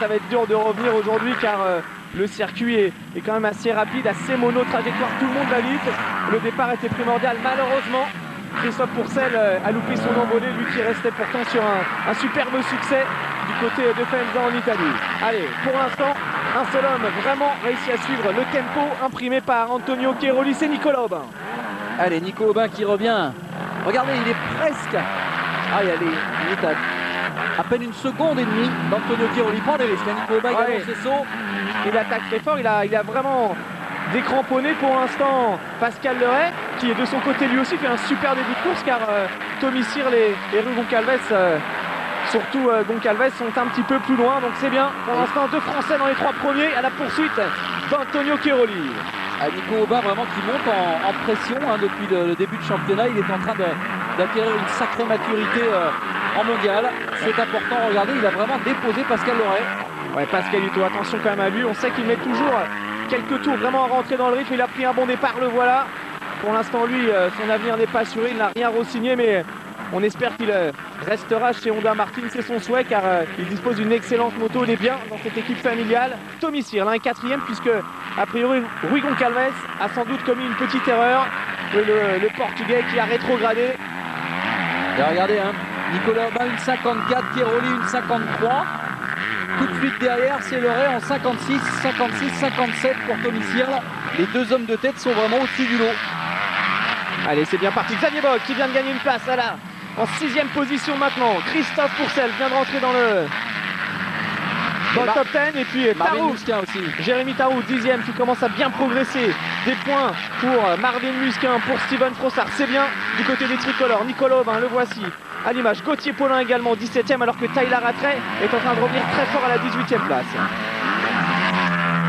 Ça va être dur de revenir aujourd'hui car le circuit est quand même assez rapide, assez mono-trajectoire, tout le monde va vite. Le départ était primordial, malheureusement. Christophe Pourcel a loupé son envolée, lui qui restait pourtant sur un superbe succès du côté de Faenza en Italie. Allez, pour l'instant, un seul homme vraiment réussi à suivre le tempo imprimé par Antonio Cairoli, c'est Nicolas Aubin. Allez, Nico Aubin qui revient. Regardez, il est presque... Ah, il est à peine une seconde et demie d'Antonio Cairoli. Prend des risques, Nico Aubin, il avance ses sauts. Il attaque très fort, il a vraiment décramponné pour l'instant Pascal Leray, qui de son côté lui aussi fait un super début de course car Tommy Sirle et Rui Goncalves, surtout Goncalves, sont un petit peu plus loin, donc c'est bien. Pour l'instant, deux Français dans les trois premiers à la poursuite d'Antonio Cairoli. Nico Aubin vraiment qui monte en pression depuis le début de championnat. Il est en train d'acquérir une sacrée maturité en mondial. C'est important, regardez, il a vraiment déposé Pascal Leray. Ouais, Pascalito, attention quand même à lui, on sait qu'il met toujours quelques tours vraiment à rentrer dans le rythme. Il a pris un bon départ, le voilà. Pour l'instant, lui, son avenir n'est pas assuré, il n'a rien re-signé, mais on espère qu'il restera chez Honda Martin, c'est son souhait, car il dispose d'une excellente moto, il est bien dans cette équipe familiale. Tommy Sirle, un quatrième, puisque a priori Rui Goncalves a sans doute commis une petite erreur. Le Portugais qui a rétrogradé. Et regardez, Nicolas Aubin une 54, Cairoli une 53. Tout de suite derrière, c'est Leray en 56, 56, 57 pour Tommy Sirle. Les deux hommes de tête sont vraiment au-dessus du lot. Allez, c'est bien parti. Xavier Bock qui vient de gagner une place en 6e position maintenant. Christophe Pourcel vient de rentrer dans le top 10. Et puis Tarou, aussi. Jérémy Tarou, 10e, qui commence à bien progresser. Des points pour Marvin Musquin, pour Steven Frossard. C'est bien du côté des tricolores. Nicolas Aubin, le voici. À l'image, Gauthier Paulin également 17e, alors que Tyler Rattray est en train de revenir très fort à la 18e place.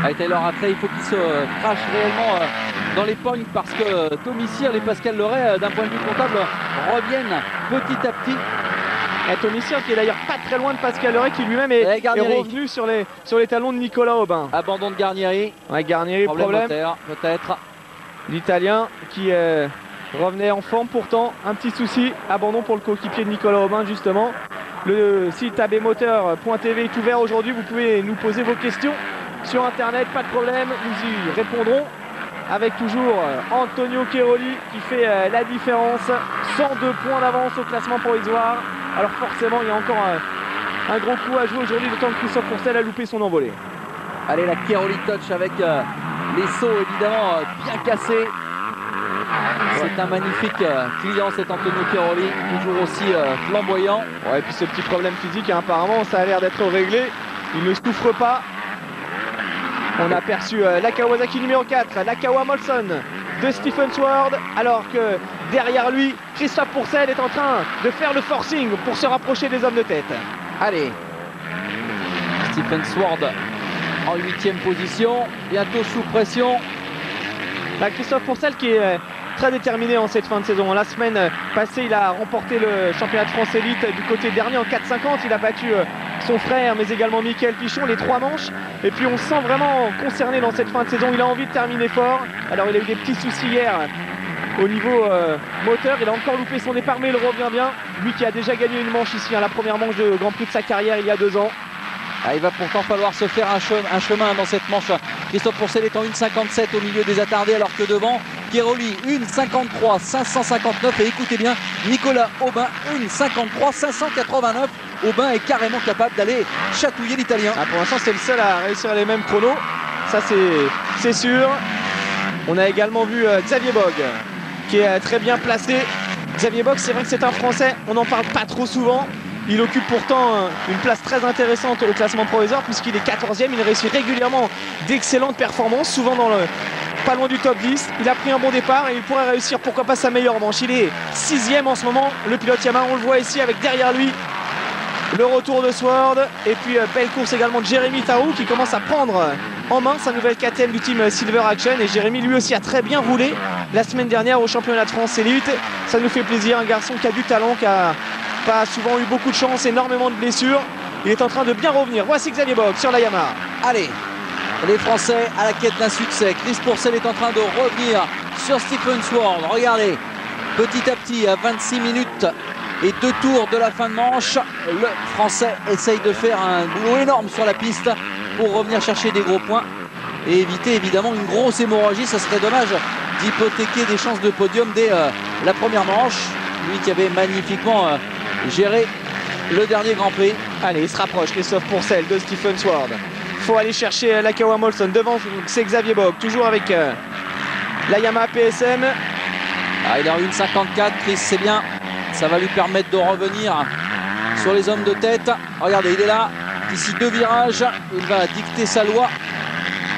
Avec Tyler Rattray, il faut qu'il se crache réellement dans les pognes parce que Tommy Sirle et Pascal Leray, d'un point de vue comptable, reviennent petit à petit. Et Tommy Sirle qui est d'ailleurs pas très loin de Pascal Leray, qui lui-même est revenu sur les talons de Nicolas Aubin. Abandon de Garnieri. Ouais, Garnieri, problème. Peut-être. L'Italien qui revenait en forme pourtant, un petit souci. Abandon pour le coéquipier de Nicolas Aubin justement. Le site abmoteur.tv est ouvert aujourd'hui, vous pouvez nous poser vos questions sur internet, pas de problème, nous y répondrons. Avec toujours Antonio Cairoli qui fait la différence, 102 points d'avance au classement provisoire. Alors forcément il y a encore un gros coup à jouer aujourd'hui, d'autant que Christophe Pourcel a loupé son envolée. Allez, la Cairoli Touch avec les sauts évidemment bien cassés. C'est un magnifique client, cet Antonio Cairoli, toujours aussi flamboyant. Ouais, et puis ce petit problème physique, apparemment ça a l'air d'être réglé, il ne souffre pas. On a aperçu la Kawasaki numéro 4, la Kawa Molson de Stephen Sword, alors que derrière lui, Christophe Pourcel est en train de faire le forcing pour se rapprocher des hommes de tête. Allez, Stephen Sword en 8e position, bientôt sous pression. Christophe Pourcel qui est très déterminé en cette fin de saison. La semaine passée, il a remporté le championnat de France Élite du côté dernier en 4,50. Il a battu son frère, mais également Mickaël Pichon, les 3 manches. Et puis on se sent vraiment concerné dans cette fin de saison. Il a envie de terminer fort. Alors il a eu des petits soucis hier au niveau moteur. Il a encore loupé son départ, mais il revient bien. Lui qui a déjà gagné une manche ici, la première manche de Grand Prix de sa carrière il y a 2 ans. Il va pourtant falloir se faire un chemin dans cette manche. Christophe Pourcel est en 1,57 au milieu des attardés, alors que devant, Cairoli 1,53 559. Et écoutez bien, Nicolas Aubin 1,53 589. Aubin est carrément capable d'aller chatouiller l'Italien. Pour l'instant, c'est le seul à réussir les mêmes chronos. Ça, c'est sûr. On a également vu Xavier Bock qui est très bien placé. Xavier Bock, c'est vrai que c'est un Français, on n'en parle pas trop souvent. Il occupe pourtant une place très intéressante au classement provisoire puisqu'il est 14e. Il réussit régulièrement d'excellentes performances, souvent pas loin du top 10. Il a pris un bon départ et il pourrait réussir, pourquoi pas, sa meilleure manche. Il est 6e en ce moment, le pilote Yamaha. On le voit ici avec derrière lui le retour de Sword. Et puis belle course également de Jérémy Tarou qui commence à prendre en main sa nouvelle KTM du team Silver Action. Et Jérémy lui aussi a très bien roulé la semaine dernière au championnat de France Élite. Ça nous fait plaisir, un garçon qui a du talent, qui a pas souvent eu beaucoup de chance, énormément de blessures. Il est en train de bien revenir. Voici Xavier Bock sur la Yamaha. Allez, les Français à la quête d'un succès. Chris Pourcel est en train de revenir sur Stephen Sword. Regardez, petit à petit, à 26 minutes et 2 tours de la fin de manche. Le Français essaye de faire un boulot énorme sur la piste pour revenir chercher des gros points et éviter évidemment une grosse hémorragie. Ça serait dommage d'hypothéquer des chances de podium dès la première manche. Lui qui avait magnifiquement géré le dernier Grand Prix. Allez, il se rapproche, Christophe Pourcel de Stephen Sword. Faut aller chercher la Kawa Molson. Devant, c'est Xavier Bock, toujours avec la Yamaha PSM. Il est en 1,54, Chris, c'est bien. Ça va lui permettre de revenir sur les hommes de tête. Regardez, il est là. D'ici 2 virages, il va dicter sa loi.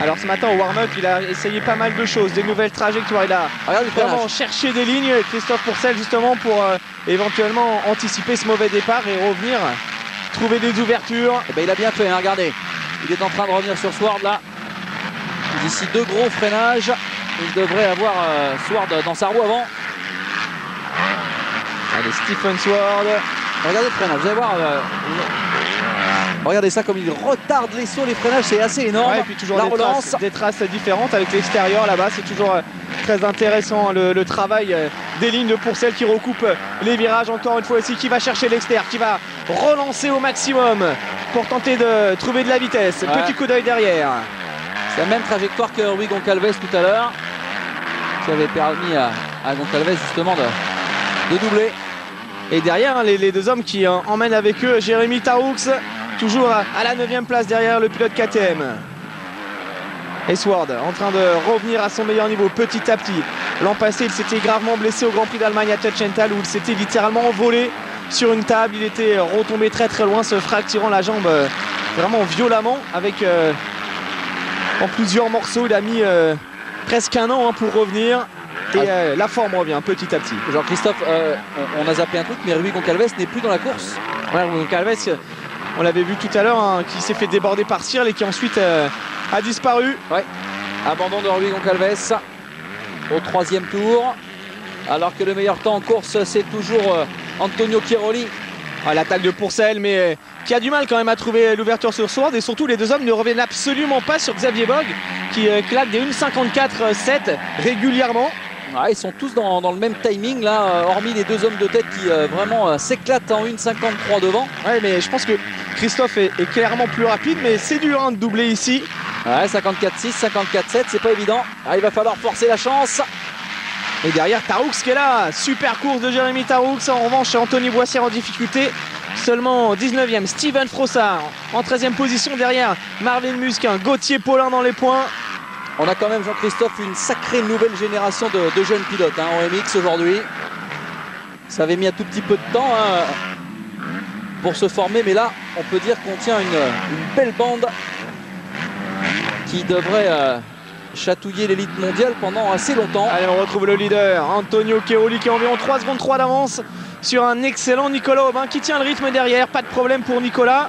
Alors ce matin au warm-up, il a essayé pas mal de choses, des nouvelles trajectoires. Il a vraiment cherché des lignes, Christophe Pourcel, justement pour éventuellement anticiper ce mauvais départ et revenir trouver des ouvertures. Et il a bien fait, hein, regardez. Il est en train de revenir sur Sword là. D'ici 2 gros freinages, il devrait avoir Sword dans sa roue avant. Allez, Stephen Sword. Regardez le freinage, vous allez voir. Regardez ça comme il retarde les sauts, les freinages, c'est assez énorme. Ouais, et puis toujours des traces différentes avec l'extérieur là-bas, c'est toujours très intéressant le travail des lignes de Pourcel qui recoupe les virages encore une fois ici, qui va chercher l'extérieur, qui va relancer au maximum pour tenter de trouver de la vitesse. Ouais. Petit coup d'œil derrière. C'est la même trajectoire que Rui Goncalves tout à l'heure, qui avait permis à Goncalves justement de doubler. Et derrière, les 2 hommes qui emmènent avec eux Jérémy Taroux, toujours à la 9e place derrière le pilote KTM. Et Sword en train de revenir à son meilleur niveau petit à petit. L'an passé, il s'était gravement blessé au Grand Prix d'Allemagne à Tuchenthal où il s'était littéralement envolé sur une table. Il était retombé très très loin, se fracturant la jambe vraiment violemment avec en plusieurs morceaux. Il a mis presque 1 an pour revenir. Et la forme revient petit à petit. Jean-Christophe, on a zappé un truc, mais Rui Goncalves n'est plus dans la course. Ouais, Rui Goncalves, on l'avait vu tout à l'heure, hein, qui s'est fait déborder par Searle et qui ensuite a disparu. Ouais. Abandon de Rui Goncalves au 3e tour. Alors que le meilleur temps en course, c'est toujours Antonio Chiaroli. L'attaque de Pourcel, mais qui a du mal quand même à trouver l'ouverture sur Sword. Et surtout, les 2 hommes ne reviennent absolument pas sur Xavier Bock, qui claque des 1,54,7 régulièrement. Ils sont tous dans le même timing là, hormis les 2 hommes de tête qui vraiment s'éclatent en 1,53 devant. Ouais, mais je pense que Christophe est clairement plus rapide, mais c'est dur de doubler ici. Ouais, 54,6, 54,7, c'est pas évident. Il va falloir forcer la chance. Et derrière Taroux qui est là, super course de Jérémy Taroux. En revanche, Anthony Boissière en difficulté, seulement 19e. Steven Frossard en 13e position derrière Marvin Musquin, Gauthier Paulin dans les points. On a quand même, Jean-Christophe, une sacrée nouvelle génération de jeunes pilotes en MX aujourd'hui. Ça avait mis un tout petit peu de temps pour se former, mais là, on peut dire qu'on tient une belle bande qui devrait chatouiller l'élite mondiale pendant assez longtemps. Allez, on retrouve le leader, Antonio Chiaroli, qui a environ 3 secondes 3 d'avance sur un excellent Nicolas Aubin qui tient le rythme derrière. Pas de problème pour Nicolas.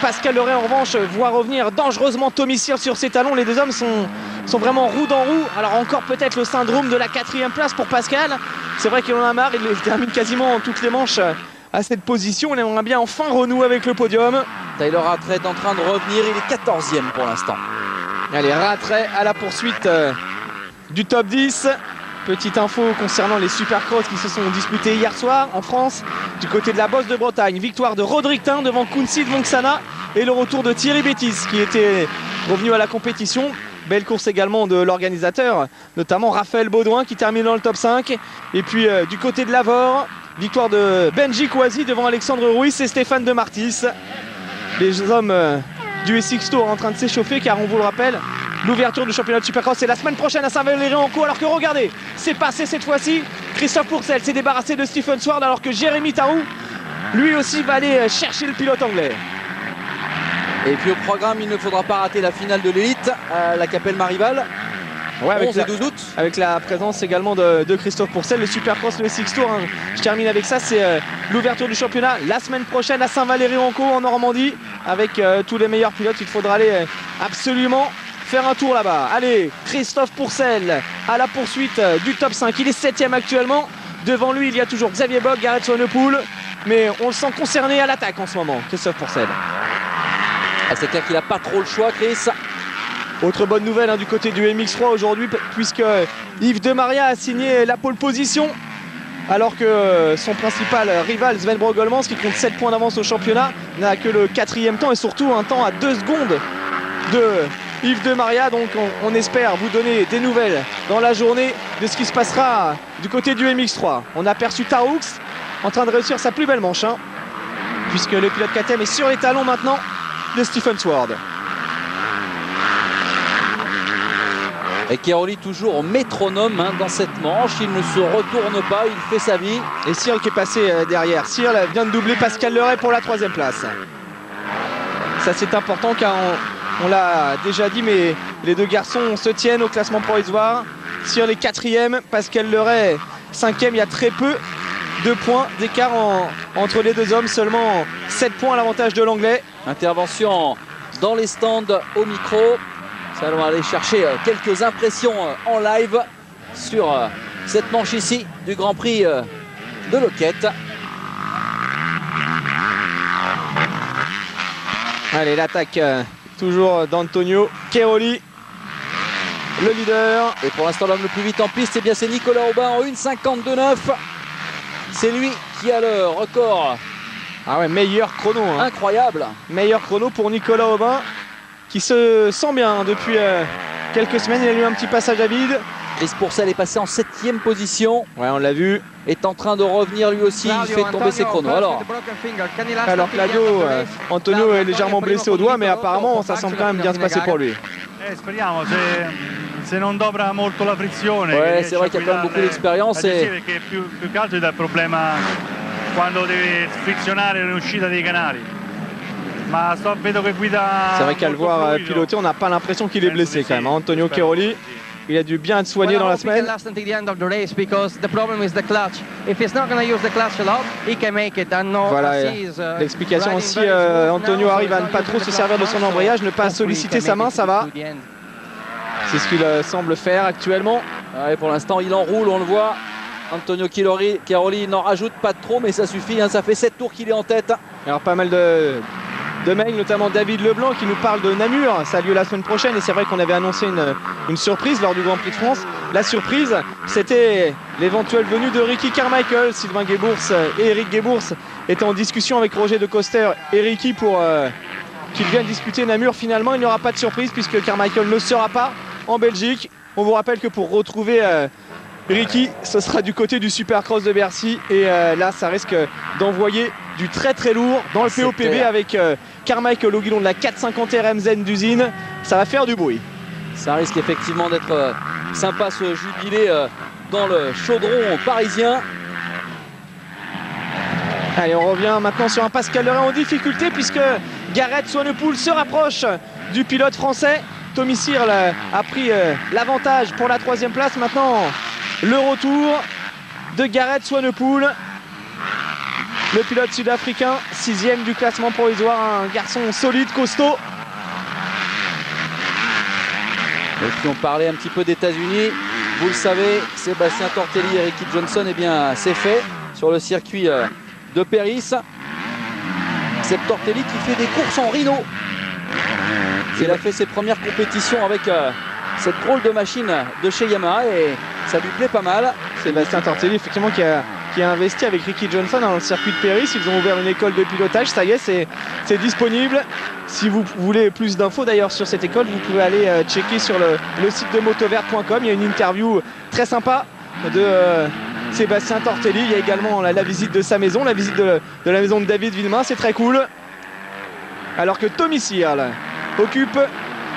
Pascal Leray en revanche voit revenir dangereusement Tommy Searle sur ses talons. Les 2 hommes sont vraiment roue dans roue. Alors encore peut-être le syndrome de la 4e place pour Pascal. C'est vrai qu'il en a marre, il termine quasiment toutes les manches à cette position. Il aimerait bien enfin renouer avec le podium. Tyler Rattray est en train de revenir, il est 14e pour l'instant. Allez, Rattray à la poursuite du top 10. Petite info concernant les Supercross qui se sont disputés hier soir en France. Du côté de la Bosse de Bretagne, victoire de Roderick Tin devant Kunsi de Vonksana et le retour de Thierry Bétis qui était revenu à la compétition. Belle course également de l'organisateur, notamment Raphaël Baudouin qui termine dans le top 5. Et puis du côté de l'Avor, victoire de Benji Kouazi devant Alexandre Ruiz et Stéphane de Martis. Les hommes du SX Tour en train de s'échauffer car on vous le rappelle, l'ouverture du championnat de Supercross c'est la semaine prochaine à Saint-Valery-en-Caux. Alors que regardez, c'est passé cette fois-ci. Christophe Pourcel s'est débarrassé de Stephen Sword alors que Jérémy Taroux lui aussi va aller chercher le pilote anglais. Et puis au programme, il ne faudra pas rater la finale de l'élite à la Capelle Marival. Ouais, avec 11 et 12 août. Avec la présence également de Christophe Pourcel, le Supercross, le SX Tour. Hein. Je termine avec ça, c'est l'ouverture du championnat la semaine prochaine à Saint-Valery-en-Caux en Normandie. Avec tous les meilleurs pilotes, il faudra aller absolument faire un tour là-bas. Allez, Christophe Pourcel à la poursuite du top 5. Il est 7e actuellement. Devant lui, il y a toujours Xavier Bock, Gareth Swanepoel. Mais on le sent concerné à l'attaque en ce moment, Christophe Pourcel. C'est clair qu'il n'a pas trop le choix, Chris. Autre bonne nouvelle du côté du MX3 aujourd'hui, puisque Yves Demaria a signé la pole position alors que son principal rival Sven Brogolmans, qui compte 7 points d'avance au championnat, n'a que le 4e temps et surtout un temps à 2 secondes de Yves de Maria. Donc on espère vous donner des nouvelles dans la journée de ce qui se passera du côté du MX3. On a aperçu Taroux en train de réussir sa plus belle manche, hein, puisque le pilote KTM est sur les talons maintenant de Stephen Sword. Et Cairoli toujours au métronome hein, dans cette manche, il ne se retourne pas, il fait sa vie. Et Searle qui est passé derrière. Searle vient de doubler Pascal Leray pour la 3e place. Ça c'est important car on l'a déjà dit, mais les deux garçons se tiennent au classement provisoire. Searle est 4e, Pascal Leray 5e, il y a très peu de points d'écart entre les deux hommes, seulement 7 points à l'avantage de l'anglais. Intervention dans les stands au micro. Ça va aller chercher quelques impressions en live sur cette manche ici du Grand Prix de Loket. Allez, l'attaque toujours d'Antonio Cairoli, le leader. Et pour l'instant l'homme le plus vite en piste, eh bien c'est Nicolas Aubin en 1,52,9. C'est lui qui a le record. Ah ouais, meilleur chrono. Hein. Incroyable. Meilleur chrono pour Nicolas Aubin, qui se sent bien depuis quelques semaines. Il a eu un petit passage à vide. Chris Pourcel est passé en 7e position. Ouais, on l'a vu. Est en train de revenir lui aussi. Il fait tomber ses chronos. Alors Claudio, Antonio est légèrement blessé au doigt, mais apparemment ça semble quand même bien se passer pour lui. Speriamo se non dobra molto la frizione. Ouais, c'est vrai qu'il y a quand même beaucoup d'expérience. Perché più che altro dà problema quando deve frizionare l'uscita dei canali. C'est vrai qu'à le voir piloter, on n'a pas l'impression qu'il est blessé quand même. Antonio Cairoli, il a dû bien être soigné dans la semaine. Voilà, l'explication aussi, Antonio arrive à ne pas trop se servir de son embrayage, ne pas solliciter sa main, ça va. C'est ce qu'il semble faire actuellement. Ouais, pour l'instant, il enroule, on le voit. Antonio Cairoli n'en rajoute pas trop, mais ça suffit, hein, ça fait 7 tours qu'il est en tête. Alors pas mal de mails, notamment David Leblanc qui nous parle de Namur. Ça a lieu la semaine prochaine et c'est vrai qu'on avait annoncé une surprise lors du Grand Prix de France. La surprise, c'était l'éventuelle venue de Ricky Carmichael. Sylvain Guébours et Eric Guébours étaient en discussion avec Roger de Coster et Ricky pour qu'ils viennent disputer Namur. Finalement, il n'y aura pas de surprise puisque Carmichael ne sera pas en Belgique. On vous rappelle que pour retrouver Ricky, ce sera du côté du Supercross de Bercy et là ça risque d'envoyer du très très lourd dans le POPB avec Carmichael au guidon de la 450 RMZ d'usine. Ça va faire du bruit. Ça risque effectivement d'être sympa ce jubilé dans le chaudron parisien. Allez, on revient maintenant sur un Pascal Leray en difficulté puisque Gareth Swanepoel se rapproche du pilote français. Tommy Searle a pris l'avantage pour la 3e place. Maintenant, le retour de Gareth Swanepoel, le pilote sud-africain, 6e du classement provisoire, un garçon solide, costaud. Et puis on parlait un petit peu d'États-Unis. Vous le savez, Sébastien Tortelli et Ricky Johnson, eh bien c'est fait sur le circuit de Paris. C'est Tortelli qui fait des courses en Rhino. Il a fait ses premières compétitions avec cette drôle de machine de chez Yamaha et ça lui plaît pas mal. Sébastien Tortelli, effectivement, qui a investi avec Ricky Johnson dans le circuit de Paris. Ils ont ouvert une école de pilotage, ça y est, c'est disponible. Si vous voulez plus d'infos d'ailleurs sur cette école, vous pouvez aller checker sur le site de motovert.com. Il y a une interview très sympa de Sébastien Tortelli. Il y a également la visite de sa maison, la visite de la maison de David Villemain, c'est très cool. Alors que Tommy Searle occupe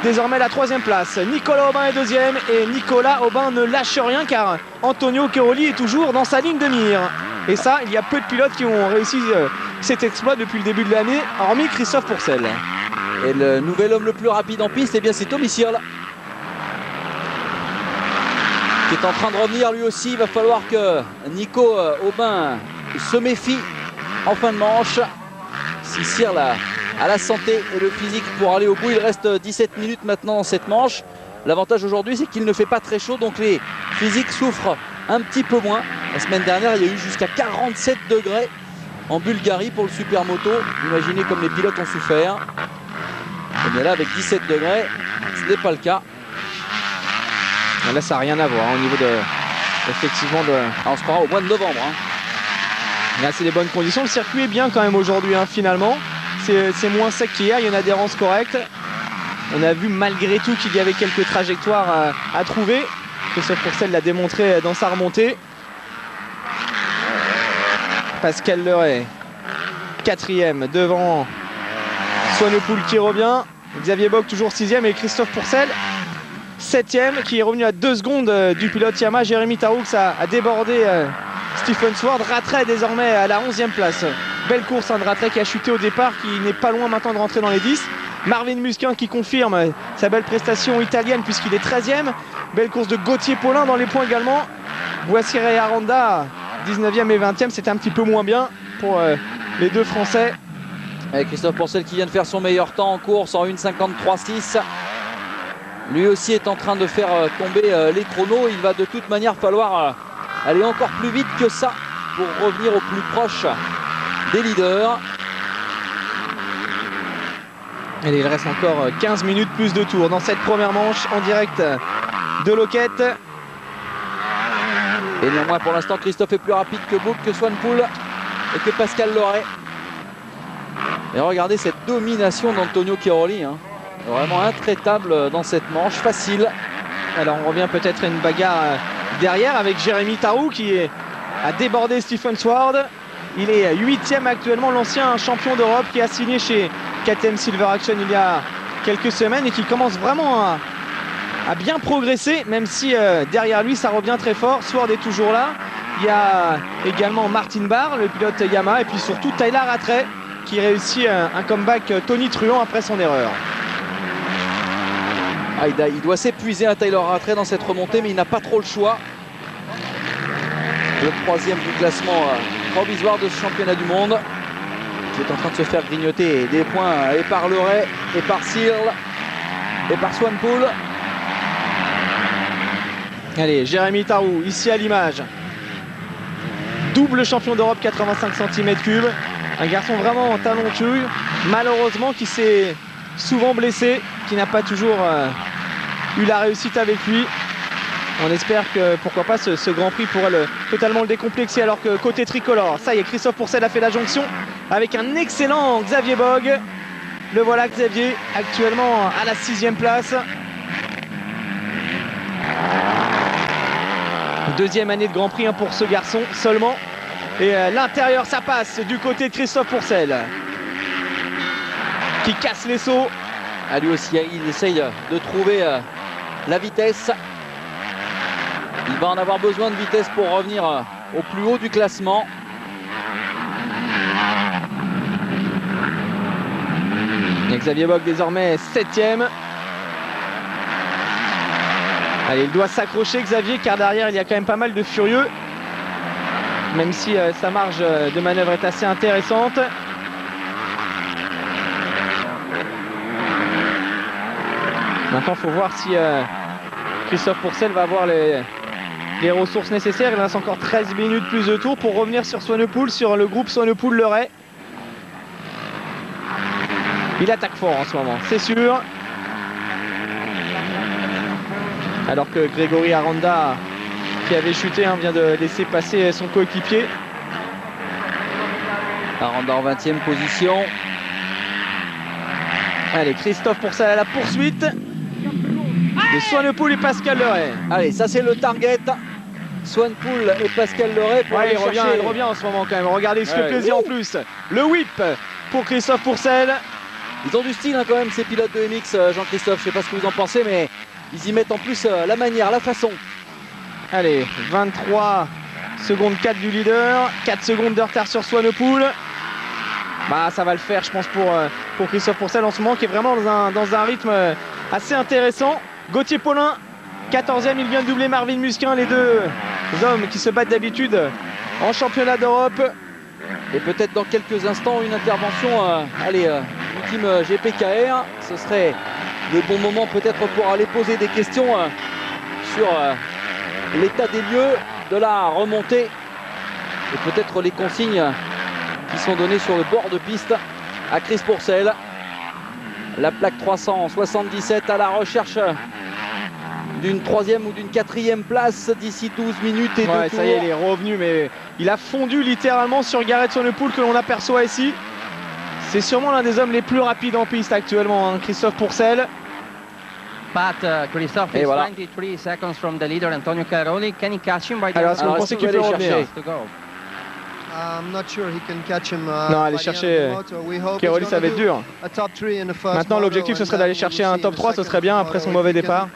désormais la 3e place. Nicolas Aubin est 2e et Nicolas Aubin ne lâche rien car Antonio Cairoli est toujours dans sa ligne de mire. Et ça, il y a peu de pilotes qui ont réussi cet exploit depuis le début de l'année, hormis Christophe Pourcel. Et le nouvel homme le plus rapide en piste, eh bien c'est Tommy Searle qui est en train de revenir lui aussi. Il va falloir que Nico Aubin se méfie en fin de manche. Si Searle a la santé et le physique pour aller au bout, il reste 17 minutes maintenant dans cette manche. L'avantage aujourd'hui, c'est qu'il ne fait pas très chaud, donc les physiques souffrent un petit peu moins. La semaine dernière, il y a eu jusqu'à 47 degrés en Bulgarie pour le Supermoto. Imaginez comme les pilotes ont souffert. Mais là, avec 17 degrés, ce n'est pas le cas. Là, ça n'a rien à voir au niveau effectivement. On se croira au mois de novembre. Là, c'est des bonnes conditions. Le circuit est bien quand même aujourd'hui, finalement. C'est moins sec qu'hier, il y a une adhérence correcte. On a vu malgré tout qu'il y avait quelques trajectoires à trouver. Christophe Pourcel l'a démontré dans sa remontée. Pascal Leray, 4e devant Swanepoel qui revient. Xavier Bock toujours 6e et Christophe Pourcel 7e qui est revenu à 2 secondes du pilote Yamaha. Jérémy Taroux a débordé Stephen Sword. Rattray désormais à la 11e place. Belle course de Rattray qui a chuté au départ, qui n'est pas loin maintenant de rentrer dans les 10. Marvin Musquin qui confirme sa belle prestation italienne puisqu'il est 13e. Belle course de Gauthier Paulin dans les points également. Boissière et Aranda 19e et 20e, c'était un petit peu moins bien pour les deux Français. Et Christophe Pourcel qui vient de faire son meilleur temps en course en 1,53,6. Lui aussi est en train de faire tomber les chronos. Il va de toute manière falloir aller encore plus vite que ça pour revenir au plus proche des leaders. Et il reste encore 15 minutes plus de tours dans cette première manche en direct de Loquette. Et néanmoins pour l'instant Christophe est plus rapide que Book, que Swanepoel et que Pascal Leray. Et regardez cette domination d'Antonio Cairoli, vraiment intraitable dans cette manche, facile. Alors on revient peut-être à une bagarre derrière avec Jérémy Taroux qui a débordé Stephen Sword. Il est 8e actuellement, l'ancien champion d'Europe qui a signé chez KTM Silver Action il y a quelques semaines et qui commence vraiment à bien progresser, même si derrière lui ça revient très fort. Sword est toujours là. Il y a également Martin Barr, le pilote Yamaha, et puis surtout Tyler Rattray qui réussit un comeback tonitruant après son erreur. Il doit s'épuiser Tyler Rattray dans cette remontée, mais il n'a pas trop le choix. Le 3e du classement provisoire de ce championnat du monde, qui est en train de se faire grignoter des points et par Leray, et par Searle, et par Swanepoel. Allez, Jérémy Taroux, ici à l'image. Double champion d'Europe, 85 cm3. Un garçon vraiment talentueux, malheureusement qui s'est souvent blessé, qui n'a pas toujours eu la réussite avec lui. On espère que, pourquoi pas, ce Grand Prix pourrait totalement le décomplexer, alors que côté tricolore, ça y est, Christophe Pourcel a fait la jonction avec un excellent Xavier Bogue. Le voilà Xavier, actuellement à la 6e place. Deuxième année de Grand Prix pour ce garçon seulement. Et l'intérieur, ça passe du côté de Christophe Pourcel qui casse les sauts. Lui aussi, il essaye de trouver la vitesse. Il va en avoir besoin de vitesse pour revenir au plus haut du classement. Et Xavier Bogue désormais 7e. Allez, il doit s'accrocher Xavier, car derrière il y a quand même pas mal de furieux. Même si sa marge de manœuvre est assez intéressante. Maintenant, il faut voir si Christophe Pourcel va avoir les ressources nécessaires. Il reste encore 13 minutes plus de tours pour revenir sur Swanepoel, sur le groupe Swanepoel-Leray. Il attaque fort en ce moment, c'est sûr. Alors que Grégory Aranda, qui avait chuté, vient de laisser passer son coéquipier. Aranda en 20e position. Allez, Christophe Pourcel à la poursuite de Swanepoel et Pascal Leray. Allez, ça c'est le target. Swanepoel et Pascal Leray pour aller chercher. Il revient en ce moment quand même. Regardez, il se fait plaisir en plus. Le whip pour Christophe Pourcel. Ils ont du style quand même, ces pilotes de MX, Jean-Christophe. Je ne sais pas ce que vous en pensez, mais ils y mettent en plus la manière, la façon. Allez, 23 secondes 4 du leader, 4 secondes de retard sur Swanepoel. Bah, ça va le faire, je pense, pour Christophe Pourcel en ce moment, qui est vraiment dans un rythme assez intéressant. Gauthier Paulin, 14e, il vient de doubler Marvin Musquin, les deux hommes qui se battent d'habitude en championnat d'Europe. Et peut-être dans quelques instants une intervention, du team GPKR. Ce serait le bon moment peut-être pour aller poser des questions sur l'état des lieux de la remontée et peut-être les consignes qui sont données sur le bord de piste à Chris Pourcel. La plaque 377 à la recherche d'une 3e ou d'une 4e place d'ici 12 minutes et 2 tours. Ça y est, il est revenu, mais il a fondu littéralement sur Gareth Swanepoel que l'on aperçoit ici. C'est sûrement l'un des hommes les plus rapides en piste actuellement, hein, Christophe Pourcel. But Christophe is 23 seconds from the leader Antonio Cairoli. Can he catch him by the Alors, est-ce que vous pensez qu'il peut revenir? I'm not sure he can catch him. Non, aller chercher Cairoli, ça va être dur. Maintenant, l'objectif, ce serait d'aller chercher un top 3, ce serait bien après son mauvais départ.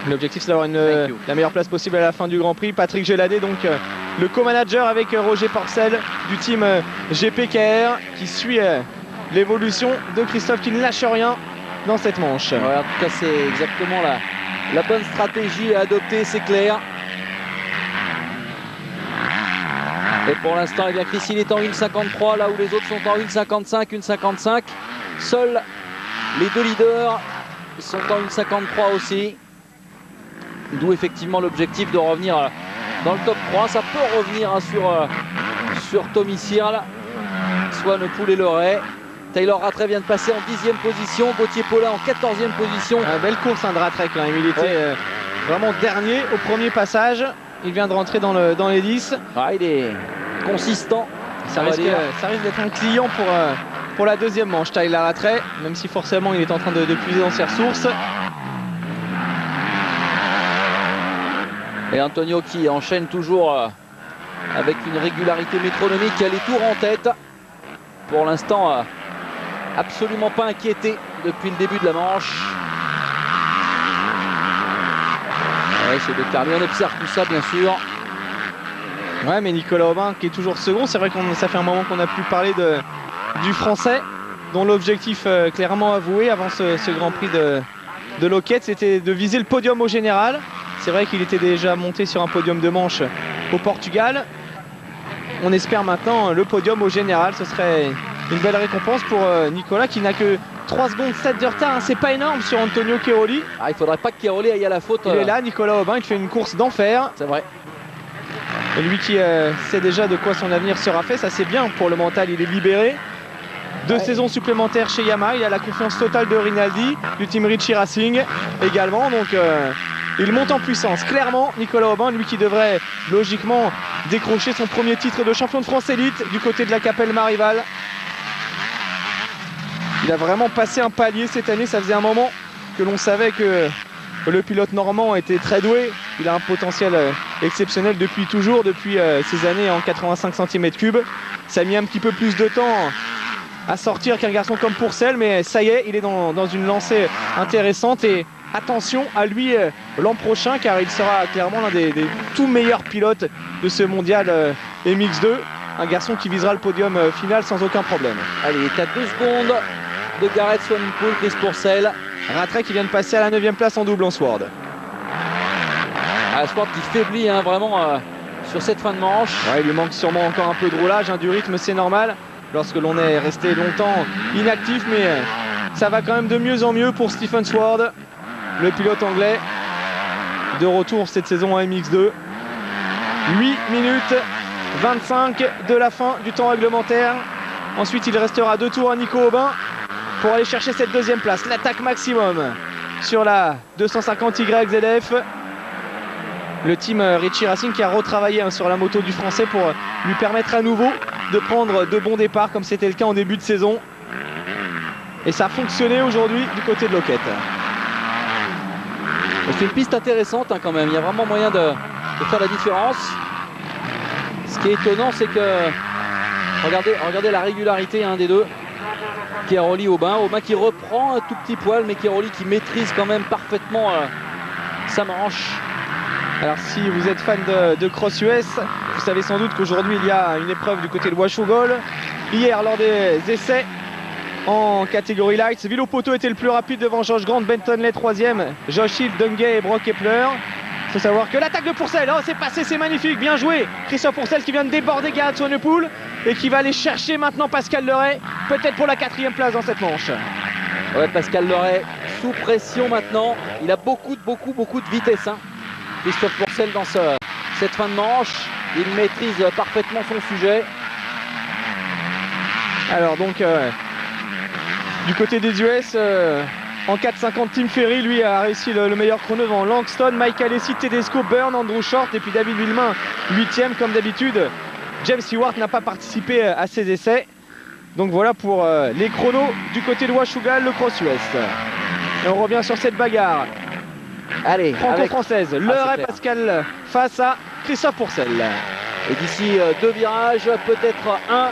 L'objectif, c'est d'avoir la meilleure place possible à la fin du Grand Prix. Patrick Géladé, donc le co-manager avec Roger Porcel du team GPKR qui suit l'évolution de Christophe qui ne lâche rien dans cette manche. Ouais, en tout cas, c'est exactement la bonne stratégie à adopter, c'est clair. Et pour l'instant, eh bien, Chris Hill est en 1,53 là où les autres sont en 1,55, 1,55. Seuls les deux leaders sont en 1,53 aussi. D'où effectivement l'objectif de revenir dans le top 3. Ça peut revenir hein, sur Tommy Searle, Swanepoel et Leray. Taylor Rattray vient de passer en 10e position. Gauthier Paulin en 14e position. Belle course hein, de Rattray quand même. Il était vraiment dernier au premier passage. Il vient de rentrer dans les 10. Ah, il est consistant. Ça risque d'être un client pour la deuxième manche. Taylor Rattray, même si forcément il est en train de puiser dans ses ressources. Et Antonio qui enchaîne toujours avec une régularité métronomique. Il a les tours en tête. Pour l'instant, absolument pas inquiété depuis le début de la manche. Ouais, c'est de Carly, on observe tout ça bien sûr. Ouais, mais Nicolas Aubin qui est toujours second. C'est vrai que ça fait un moment qu'on n'a plus parlé du français, dont l'objectif clairement avoué avant ce Grand Prix de Loket, c'était de viser le podium au général. C'est vrai qu'il était déjà monté sur un podium de manche au Portugal. On espère maintenant le podium au général. Ce serait une belle récompense pour Nicolas qui n'a que 3 secondes 7 de retard. Hein. C'est pas énorme sur Antonio Cairoli. Ah, il faudrait pas que Cairoli aille à la faute. Il est là, Nicolas Aubin, il fait une course d'enfer. C'est vrai. Et lui qui sait déjà de quoi son avenir sera fait, ça c'est bien pour le mental, il est libéré. 2 saisons supplémentaires chez Yamaha, il a la confiance totale de Rinaldi, du team Ricci Racing également, donc il monte en puissance. Clairement, Nicolas Aubin, lui qui devrait logiquement décrocher son premier titre de champion de France élite du côté de la Capelle Marival. Il a vraiment passé un palier cette année, ça faisait un moment que l'on savait que le pilote normand était très doué. Il a un potentiel exceptionnel depuis toujours, depuis ces années en 85 cm3. Ça a mis un petit peu plus de temps à sortir qu'un garçon comme Pourcel, mais ça y est, il est dans une lancée intéressante et attention à lui l'an prochain car il sera clairement l'un des tout meilleurs pilotes de ce mondial MX2. Un garçon qui visera le podium final sans aucun problème. Allez, il est à 2 secondes de Gareth Swanepoel, Chris Pourcel. Rattray qui vient de passer à la 9e place en double en Sword. Ah, Sword qui faiblit hein, vraiment sur cette fin de manche. Ouais, il lui manque sûrement encore un peu de roulage, hein, du rythme, c'est normal lorsque l'on est resté longtemps inactif, mais ça va quand même de mieux en mieux pour Stephen Sword, le pilote anglais de retour cette saison en MX2. 8 minutes 25 de la fin du temps réglementaire. Ensuite, il restera 2 tours à Nico Aubin pour aller chercher cette 2e place. L'attaque maximum sur la 250 YZF. Le team Ricci Racing qui a retravaillé hein, sur la moto du français pour lui permettre à nouveau de prendre de bons départs comme c'était le cas en début de saison. Et ça a fonctionné aujourd'hui du côté de Loket. C'est une piste intéressante hein, quand même. Il y a vraiment moyen de faire la différence. Ce qui est étonnant, c'est que regardez la régularité hein, des deux. Cairoli, Aubin qui reprend un tout petit poil, mais Cairoli qui maîtrise quand même parfaitement sa manche. Alors si vous êtes fan de Cross US, vous savez sans doute qu'aujourd'hui il y a une épreuve du côté de Washougal. Hier lors des essais en catégorie light, Vilo Poto était le plus rapide devant Josh Grant, Bentonley 3e, Josh Hill, Dungay et Brock Kepler. Il faut savoir que l'attaque de Pourcel, oh c'est passé, c'est magnifique, bien joué. Christophe Pourcel qui vient de déborder Gareth Swanepoel et qui va aller chercher maintenant Pascal Leray, peut-être pour la 4e place dans cette manche. Ouais, Pascal Leray sous pression maintenant, il a beaucoup de vitesse. Hein. Christophe Pourcel dans cette fin de manche, il maîtrise parfaitement son sujet. Alors donc du côté des US, En 4,50, Tim Ferry, lui, a réussi le meilleur chrono devant Langston, Mike Alessi, Tedesco, Byrne, Andrew Short et puis David Villemin, 8e comme d'habitude. James Stewart n'a pas participé à ces essais. Donc voilà pour les chronos du côté de Washougal, le Cross-Ouest. Et on revient sur cette bagarre. Allez, franco-française, Leray Pascal face à Christophe Pourcel. Et d'ici 2 virages, peut-être un,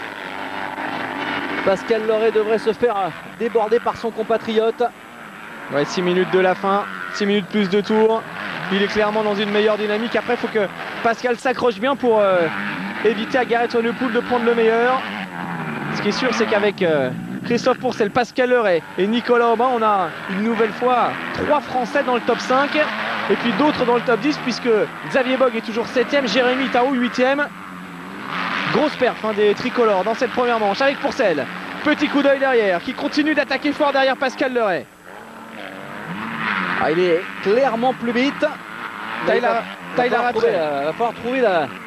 Pascal Leray devrait se faire déborder par son compatriote. Ouais, 6 minutes de la fin, 6 minutes plus de tours. Il est clairement dans une meilleure dynamique. Après, il faut que Pascal s'accroche bien pour éviter à Garrett Evenepoel de prendre le meilleur. Ce qui est sûr, c'est qu'avec Christophe Pourcel, Pascal Leray et Nicolas Aubin, on a une nouvelle fois 3 Français dans le top 5 et puis d'autres dans le top 10 puisque Xavier Bogue est toujours 7e, Jérémy Taou 8e. Grosse perf des tricolores dans cette première manche avec Pourcel. Petit coup d'œil derrière qui continue d'attaquer fort derrière Pascal Leray. Ah, il est clairement plus vite. Tyler Rattray. Il va falloir trouver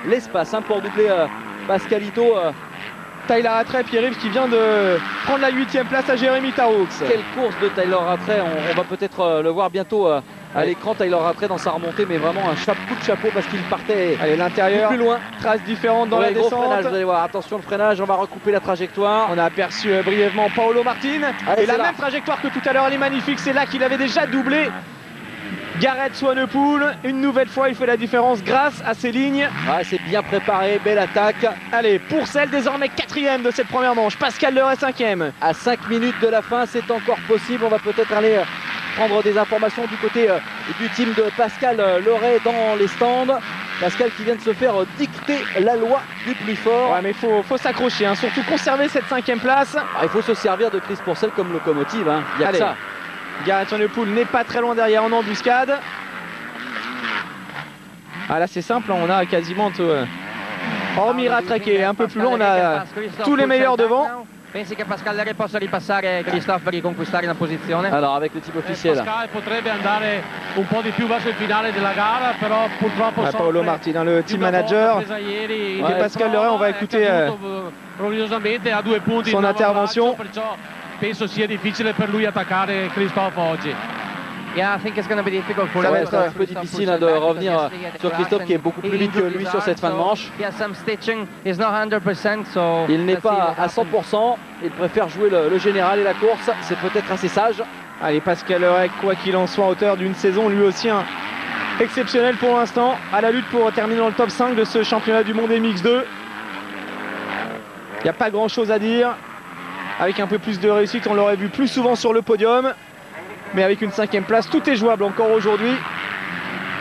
l'espace pour doubler Pascalito. Tyler Rattray, Pierre-Yves qui vient de prendre la 8e place à Jérémy Taroux. Quelle course de Tyler Rattray, on va peut-être le voir bientôt à l'écran. Tyler Rattray dans sa remontée, mais vraiment un coup de chapeau parce qu'il partait l'intérieur, plus loin. Traces différentes dans la descente. Freinage, vous allez voir, attention le freinage, on va recouper la trajectoire. On a aperçu brièvement Paolo Martin. Et la même trajectoire que tout à l'heure, elle est magnifique. C'est là qu'il avait déjà doublé Garrett Swanepoel. Une nouvelle fois, il fait la différence grâce à ces lignes. Ouais, c'est bien préparé, belle attaque. Allez, Pourcel désormais 4e de cette première manche. Pascal Leray 5e. À 5 minutes de la fin, c'est encore possible. On va peut-être aller prendre des informations du côté du team de Pascal Leray dans les stands. Pascal qui vient de se faire dicter la loi du plus fort. Ouais, mais il faut s'accrocher, surtout conserver cette 5e place. Il faut se servir de Chris Pourcel comme locomotive. Il y a que ça. Garrett Evenepoel n'est pas très loin derrière en embuscade. Ah là c'est simple, on a quasiment hormis Rattray qui est un peu plus loin, on a tous les meilleurs devant. Pensi che Pascal Leray possa ripassare Christophe per riconquistare una posizione? Alors avec le team officiel. Pascal potrebbe andare un po' di più verso il finale della gara, però purtroppo Paolo Martin, le team manager de Pascal Leray, on va écouter son intervention. Penso sia difficile per lui attaccare Christophe oggi. Yeah, I think it's going to be difficult for Ça va être un peu difficile de revenir sur Christophe qui est beaucoup plus vite que lui sur cette fin de manche. Il n'est pas à 100%, il préfère jouer le général et la course, c'est peut-être assez sage. Allez, Pascal Leray, quoi qu'il en soit, à hauteur d'une saison, lui aussi exceptionnel pour l'instant, à la lutte pour terminer dans le top 5 de ce championnat du monde MX2. Il n'y a pas grand chose à dire. Avec un peu plus de réussite, on l'aurait vu plus souvent sur le podium. Mais avec une 5e place, tout est jouable encore aujourd'hui.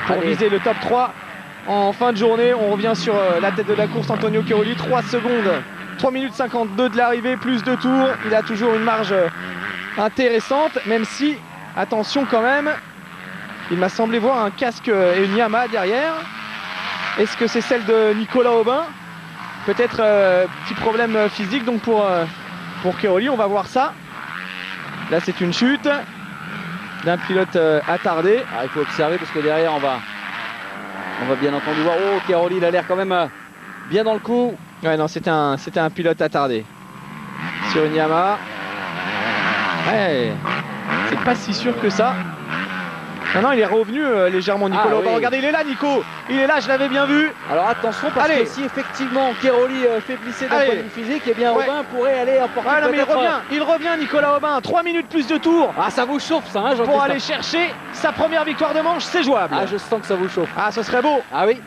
Pour viser le top 3 en fin de journée. On revient sur la tête de la course, Antonio Cairoli. 3 minutes 52 de l'arrivée, plus de tours. Il a toujours une marge intéressante, même si, attention quand même, il m'a semblé voir un casque et une Yamaha derrière. Est-ce que c'est celle de Nicolas Aubin? Peut-être petit problème physique donc pour Cairoli, on va voir ça. Là c'est une chute d'un pilote attardé. Il faut observer parce que derrière on va bien entendu voir. Oh, Cairoli, il a l'air quand même bien dans le coup. Ouais, non, c'était un pilote attardé sur une Yamaha. Ouais, c'est pas si sûr que ça. Non, il est revenu légèrement, Nicolas. Oui. Regardez, il est là, Nico. Il est là, je l'avais bien vu. Alors attention, parce que si effectivement Cairoli faiblissait d'un point de vue physique, eh bien Aubin pourrait aller apporter. Non, mais il revient, Nicolas Aubin. 3 minutes plus de tours. Ça vous chauffe ça, Jean-Christophe. Pour aller chercher sa première victoire de manche, c'est jouable. Je sens que ça vous chauffe. Ce serait beau. Oui.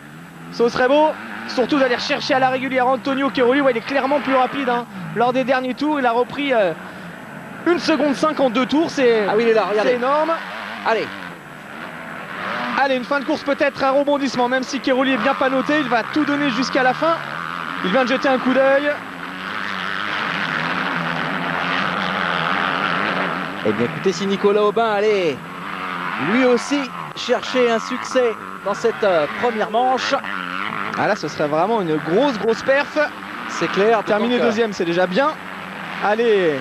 Ce serait beau. Surtout d'aller rechercher à la régulière Antonio Cairoli. Il est clairement plus rapide. Lors des derniers tours, il a repris 1 seconde 5 en 2 tours. C'est il est là, regardez. C'est énorme. Allez, une fin de course peut-être, un rebondissement, même si Cairoli est bien pas noté, il va tout donner jusqu'à la fin. Il vient de jeter un coup d'œil. Eh bien écoutez, si Nicolas Aubin allait lui aussi chercher un succès dans cette première manche. Là ce serait vraiment une grosse perf. C'est clair. Terminer deuxième, c'est déjà bien. Allez,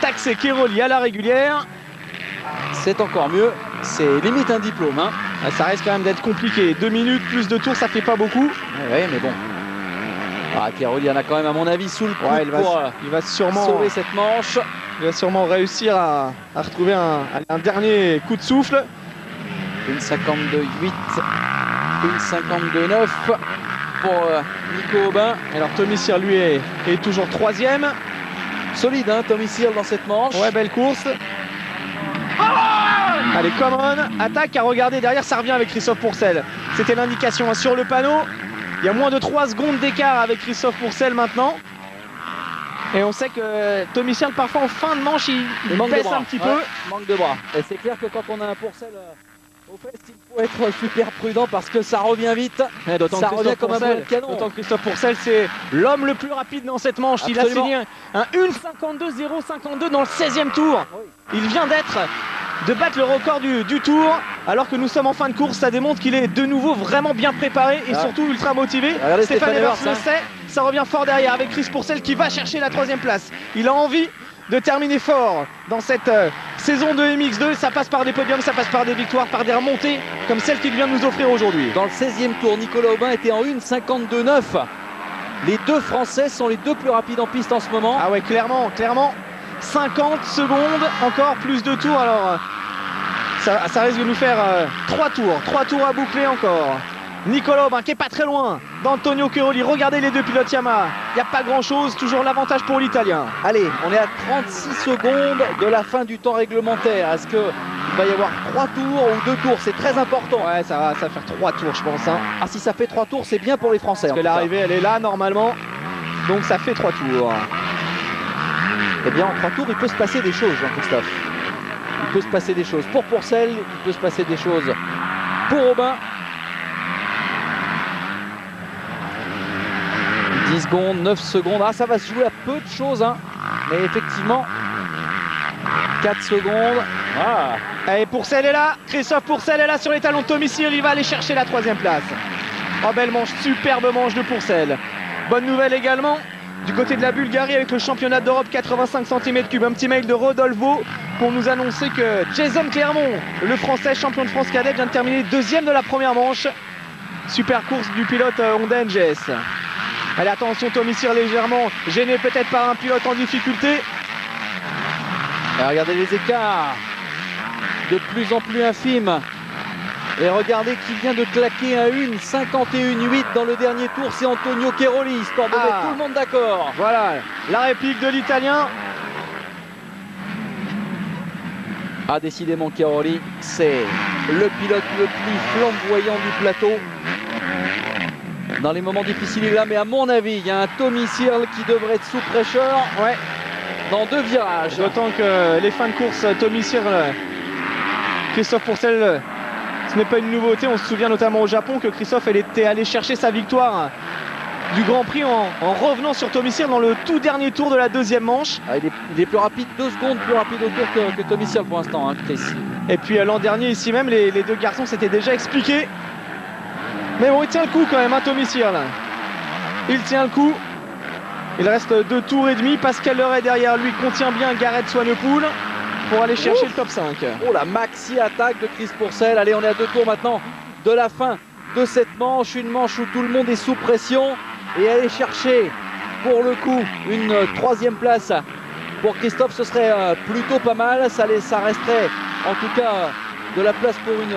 taxer Cairoli à la régulière. C'est encore mieux, c'est limite un diplôme. Ça risque quand même d'être compliqué. 2 minutes plus de tours, ça fait pas beaucoup. Oui, mais bon. Cairoli en a quand même, à mon avis, sous le coude il va sûrement sauver cette manche. Il va sûrement réussir à retrouver un dernier coup de souffle. Une 52-8, une 52-9 pour Nico Aubin. Alors Tommy Searle lui est toujours troisième. Solide hein, Tommy Searle dans cette manche. Ouais, belle course. Allez, come on, attaque, à regarder derrière, ça revient avec Christophe Pourcel. C'était l'indication hein, sur le panneau. Il y a moins de 3 secondes d'écart avec Christophe Pourcel maintenant. Et on sait que Tommy Searle parfois en fin de manche il baisse un petit peu. Manque de bras. Et c'est clair que quand on a un Pourcel au fait, il faut être super prudent parce que ça revient vite. Ça revient comme un boulet de canon. D'autant que Christophe Pourcel, c'est l'homme le plus rapide dans cette manche. Absolument. Il a signé un 1,52,052 dans le 16e tour. Oui. Il vient de battre le record du tour. Alors que nous sommes en fin de course, ça démontre qu'il est de nouveau vraiment bien préparé et surtout ultra motivé. Regardez Stéphane Evers le hein. sait. Ça revient fort derrière avec Chris Pourcel qui va chercher la 3e place. Il a envie de terminer fort dans cette saison de MX2. Ça passe par des podiums, ça passe par des victoires, par des remontées comme celle qu'il vient de nous offrir aujourd'hui. Dans le 16e tour, Nicolas Aubin était en 1,52,9. Les deux Français sont les deux plus rapides en piste en ce moment. Ah ouais, clairement. 50 secondes, encore plus de tours. Alors ça risque de nous faire 3 tours à boucler encore. Nicolas Aubin qui est pas très loin d'Antonio Cairoli. Regardez les deux pilotes Yamaha. Il n'y a pas grand chose, toujours l'avantage pour l'Italien. Allez, on est à 36 secondes de la fin du temps réglementaire. Est-ce qu'il va y avoir 3 tours ou 2 tours? C'est très important. Ouais, ça va faire 3 tours je pense. Hein. Ah, si ça fait 3 tours, c'est bien pour les Français. Parce que l'arrivée elle est là normalement. Donc ça fait 3 tours. Eh bien en 3 tours, il peut se passer des choses, Jean-Christophe. Il peut se passer des choses pour Pourcel, il peut se passer des choses pour Aubin. 10 secondes, 9 secondes. Ah, ça va se jouer à peu de choses, hein. Mais effectivement, 4 secondes. Ah. Allez, Pourcel est là. Christophe Pourcel est là sur les talons de Tommy Searle. Il va aller chercher la 3e place. Oh, belle manche, superbe manche de Pourcel. Bonne nouvelle également du côté de la Bulgarie avec le championnat d'Europe 85 cm3. Un petit mail de Rodolfo pour nous annoncer que Jason Clermont, le Français champion de France cadet, vient de terminer 2e de la première manche. Super course du pilote Honda NGS. Allez, attention, Tommy Searle légèrement gêné peut-être par un pilote en difficulté. Et regardez les écarts de plus en plus infimes. Et regardez qui vient de claquer un 1,51,8 dans le dernier tour, c'est Antonio Cairoli, histoire de mettre tout le monde d'accord. Voilà, la réplique de l'Italien. Ah, décidément, Cairoli, c'est le pilote le plus flamboyant du plateau. Dans les moments difficiles, il est là, mais à mon avis, il y a un Tommy Searle qui devrait être sous pressure. Ouais. Dans 2 virages. D'autant que les fins de course, Tommy Searle, Christophe Pourcel, ce n'est pas une nouveauté. On se souvient notamment au Japon que Christophe était allé chercher sa victoire du Grand Prix en revenant sur Tommy Searle dans le tout dernier tour de la 2e manche. Ah, il est plus rapide, 2 secondes plus rapide au tour que Tommy Searle pour l'instant, hein, Chris. Et puis l'an dernier, ici même, les deux garçons s'étaient déjà expliqués. Mais bon, il tient le coup quand même, hein, Tommy Searle. Il tient le coup. Il reste 2 tours et demi. Pascal Leray derrière lui contient bien Gareth Swanepoel pour aller chercher le top 5. Oh, la maxi attaque de Chris Pourcel. Allez, on est à 2 tours maintenant de la fin de cette manche. Une manche où tout le monde est sous pression. Et aller chercher pour le coup une 3e place pour Christophe, ce serait plutôt pas mal. Ça resterait en tout cas de la place pour une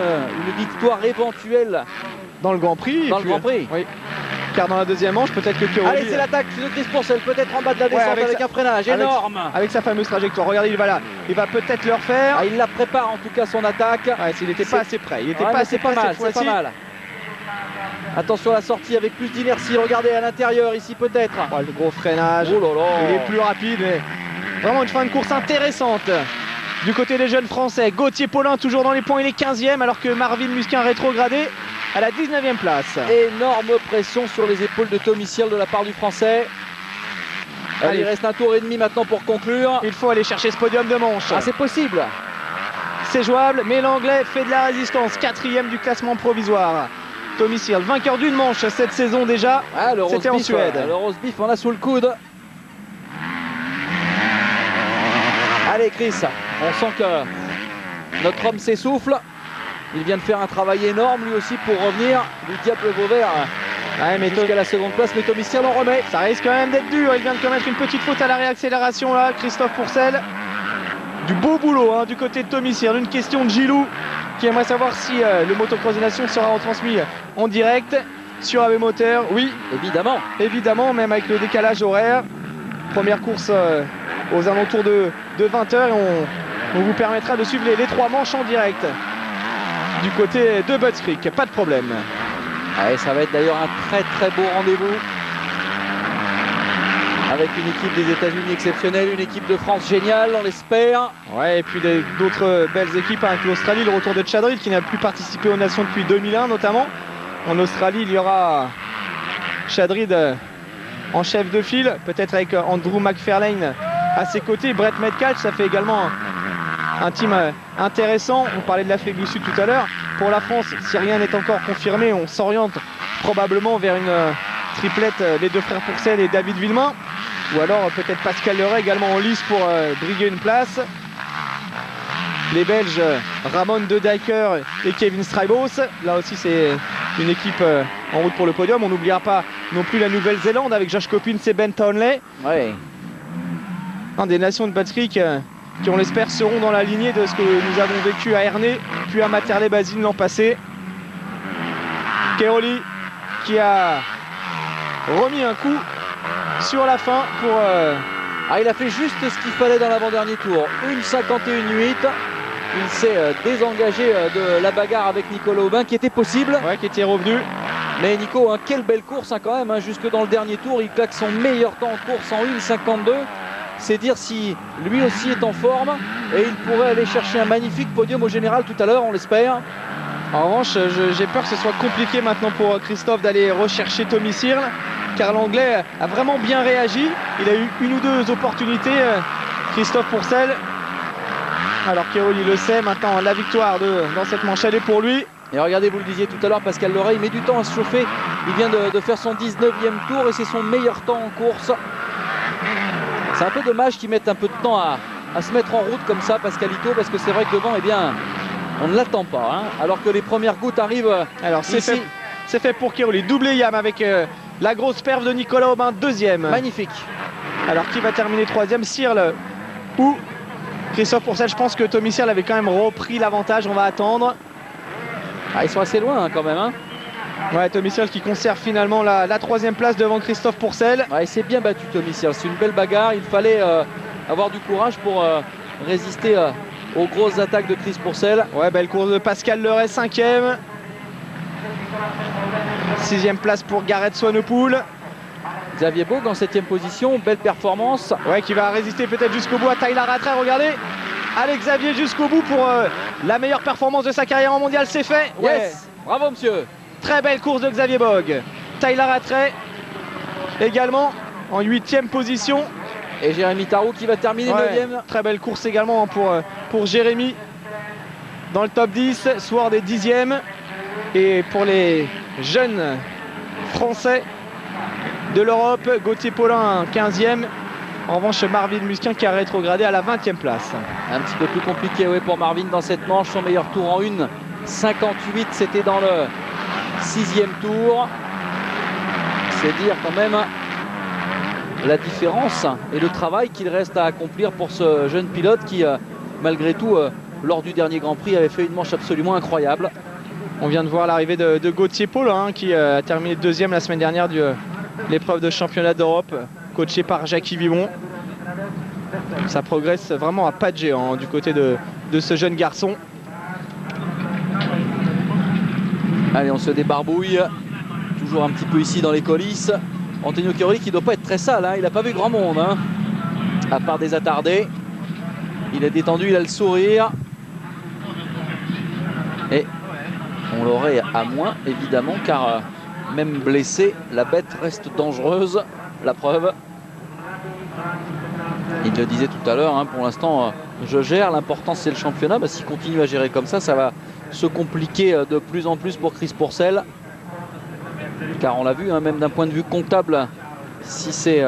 victoire éventuelle dans le Grand Prix. Dans le Grand Prix. Oui. Car dans la 2e manche, peut-être que Cairoli... Allez, c'est l'attaque de Chris Pourcel, peut-être en bas de la descente avec un freinage énorme. Avec sa fameuse trajectoire. Regardez, il va là. Il va peut-être le refaire. Ah, il la prépare en tout cas, son attaque. Ouais, il n'était pas assez près. Il n'était pas assez près cette fois-ci. C'est pas mal. Attention à la sortie avec plus d'inertie. Regardez à l'intérieur ici peut-être. Oh, le gros freinage. Oh là là. Il est plus rapide. Mais vraiment une fin de course intéressante. Du côté des jeunes Français, Gauthier Paulin toujours dans les points, il est 15e alors que Marvin Musquin rétrogradé à la 19e place. Énorme pression sur les épaules de Tommy Searle de la part du Français. Allez, il reste un tour et demi maintenant pour conclure. Il faut aller chercher ce podium de manche. Ah, c'est possible. C'est jouable, mais l'Anglais fait de la résistance. 4e du classement provisoire. Tommy Searle, vainqueur d'une manche cette saison déjà. Ah, c'était en Suède. Le roast beef, on a sous le coude. Allez Chris, on sent que notre homme s'essouffle. Il vient de faire un travail énorme lui aussi pour revenir du diable Vauvert jusqu'à la 2e place, mais Tommy Searle en remet. Ça risque quand même d'être dur, il vient de commettre une petite faute à la réaccélération là, Christophe Pourcel. du beau boulot hein, du côté de Tommy Searle. Une question de Gilou qui aimerait savoir si le Motocross des Nations sera retransmis en direct sur AB Moteur. Oui, évidemment. Évidemment, même avec le décalage horaire. Première course aux alentours de 20h et on vous permettra de suivre les 3 manches en direct du côté de Butts Creek. Pas de problème. Ouais, ça va être d'ailleurs un très beau rendez-vous avec une équipe des États-Unis exceptionnelle, une équipe de France géniale, on l'espère. Ouais, et puis d'autres belles équipes avec l'Australie, le retour de Chad Reed qui n'a plus participé aux Nations depuis 2001 notamment. En Australie, il y aura Chad Reed en chef de file, peut-être avec Andrew McFarlane à ses côtés. Brett Metcalf, ça fait également un team intéressant. On parlait de l'Afrique du Sud tout à l'heure. Pour la France, si rien n'est encore confirmé, on s'oriente probablement vers une triplette, les 2 frères Pourcel et David Villemain. Ou alors peut-être Pascal Leray également en lice pour briguer une place. Les Belges Ramon De Dijker et Kevin Strijbos. Là aussi c'est une équipe en route pour le podium. On n'oubliera pas non plus la Nouvelle-Zélande avec Josh Coppins et Ben Townley. Ouais. Un des nations de Butts Creek qui on l'espère seront dans la lignée de ce que nous avons vécu à Ernée puis à Materley-Basine l'an passé. Cairoli qui a remis un coup sur la fin pour... il a fait juste ce qu'il fallait dans l'avant-dernier tour. 1,51,8. Il s'est désengagé de la bagarre avec Nicolas Aubin qui était possible. Ouais, qui était revenu. Mais Nico, quelle belle course quand même. Jusque dans le dernier tour, il claque son meilleur temps en course en 1,52. C'est dire si lui aussi est en forme. Et il pourrait aller chercher un magnifique podium au général tout à l'heure, on l'espère. En revanche, j'ai peur que ce soit compliqué maintenant pour Christophe d'aller rechercher Tommy Searle. Car l'Anglais a vraiment bien réagi. Il a eu 1 ou 2 opportunités, Christophe Pourcel. Alors Cairoli le sait, maintenant la victoire dans cette manche, elle est pour lui. Et regardez, vous le disiez tout à l'heure, Pascal Leray, il met du temps à se chauffer. Il vient de faire son 19e tour et c'est son meilleur temps en course. C'est un peu dommage qu'il mette un peu de temps à se mettre en route comme ça, Pascalito, parce que c'est vrai que devant, eh bien, on ne l'attend pas. Alors que les premières gouttes arrivent. Alors c'est fait pour Cairoli. Doublé Yam avec la grosse perf de Nicolas Aubin, 2e. Magnifique. Alors qui va terminer 3e, Searle ou Christophe Pourcel? Je pense que Tommy Searle avait quand même repris l'avantage. On va attendre. Ils sont assez loin quand même. Ouais, Tommy Searle qui conserve finalement la 3e place devant Christophe Pourcel. Il s'est bien battu Tommy Searle. C'est une belle bagarre. Il fallait avoir du courage pour résister aux grosses attaques de Chris Pourcel. Ouais, belle course de Pascal Leray, 5e. 6e place pour Gareth Swanepoel. Xavier Bogue en 7e position, belle performance. Ouais, qui va résister peut-être jusqu'au bout à Tyler Rattray. Regardez, Alex Xavier jusqu'au bout pour la meilleure performance de sa carrière en mondial, c'est fait. Yes, ouais. Bravo monsieur. Très belle course de Xavier Bogue. Tyler Rattray également en 8e position. Et Jérémy Tarou qui va terminer 9e. Très belle course également pour Jérémy dans le top 10. Sword est 10e. Et pour les jeunes Français de l'Europe, Gauthier Paulin 15e. En revanche, Marvin Musquin qui a rétrogradé à la 20e place. Un petit peu plus compliqué pour Marvin dans cette manche. Son meilleur tour en 1,58, c'était dans le 6e tour. C'est dire quand même la différence et le travail qu'il reste à accomplir pour ce jeune pilote qui, malgré tout, lors du dernier Grand Prix, avait fait une manche absolument incroyable. On vient de voir l'arrivée de Gauthier Paulin qui a terminé 2e la semaine dernière de l'épreuve de championnat d'Europe, coaché par Jackie Vimon. Ça progresse vraiment à pas de géant du côté de ce jeune garçon. Allez, on se débarbouille. Toujours un petit peu ici dans les coulisses. Antonio Cairoli qui ne doit pas être très sale. Il n'a pas vu grand monde. À part des attardés. Il est détendu, il a le sourire. Et on l'aurait à moins, évidemment, car même blessé, la bête reste dangereuse. La preuve. Il le disait tout à l'heure, pour l'instant, je gère. L'important, c'est le championnat. S'il continue à gérer comme ça, ça va se compliquer de plus en plus pour Chris Pourcel. Car on l'a vu, même d'un point de vue comptable, si c'est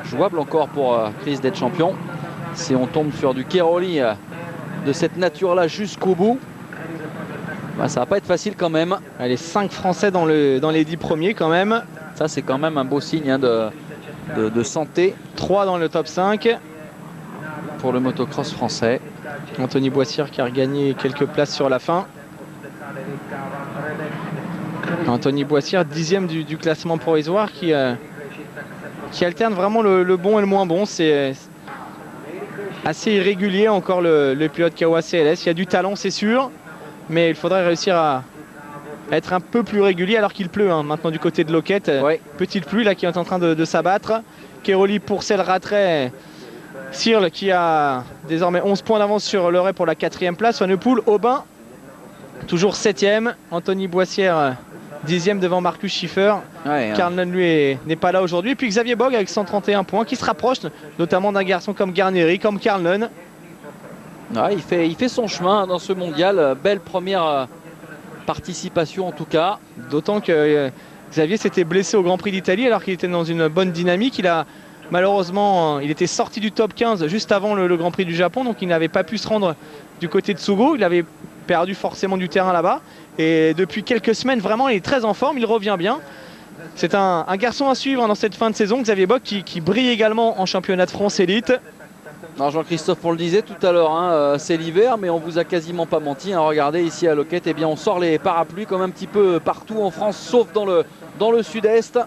jouable encore pour Chris d'être champion, si on tombe sur du Cairoli de cette nature-là jusqu'au bout, ça va pas être facile quand même. Les 5 Français dans les 10 premiers quand même. Ça, c'est quand même un beau signe de santé. 3 dans le top 5. pour le motocross français. Anthony Boissière qui a regagné quelques places sur la fin. Anthony Boissière, 10e du classement provisoire, qui alterne vraiment le bon et le moins bon. C'est assez irrégulier encore le pilote Kawa CLS. Il y a du talent, c'est sûr, mais il faudrait réussir à être un peu plus régulier alors qu'il pleut maintenant du côté de Loquette. Ouais. Petite pluie là qui est en train de s'abattre. Keroli, Pourcel, Rattray, Searle qui a désormais 11 points d'avance sur Leray pour la 4e place. Swanepoel, Aubin toujours 7e. Anthony Boissière 10e devant Marcus Schiffer. Ouais, Carlnen lui n'est pas là aujourd'hui. Et puis Xavier Bog avec 131 points qui se rapproche notamment d'un garçon comme Garneri, comme Carlnen. Ouais, il fait son chemin dans ce mondial. Belle première participation en tout cas. D'autant que Xavier s'était blessé au Grand Prix d'Italie alors qu'il était dans une bonne dynamique. Malheureusement, il était sorti du top 15 juste avant le Grand Prix du Japon, donc il n'avait pas pu se rendre du côté de Sugo. Il avait perdu forcément du terrain là-bas. Et depuis quelques semaines, vraiment, il est très en forme, il revient bien. C'est un garçon à suivre dans cette fin de saison, Xavier Bock, qui brille également en championnat de France élite. Jean-Christophe, on le disait tout à l'heure, c'est l'hiver, mais on vous a quasiment pas menti. Regardez ici à Loquette, eh bien, on sort les parapluies comme un petit peu partout en France, sauf dans le sud-est.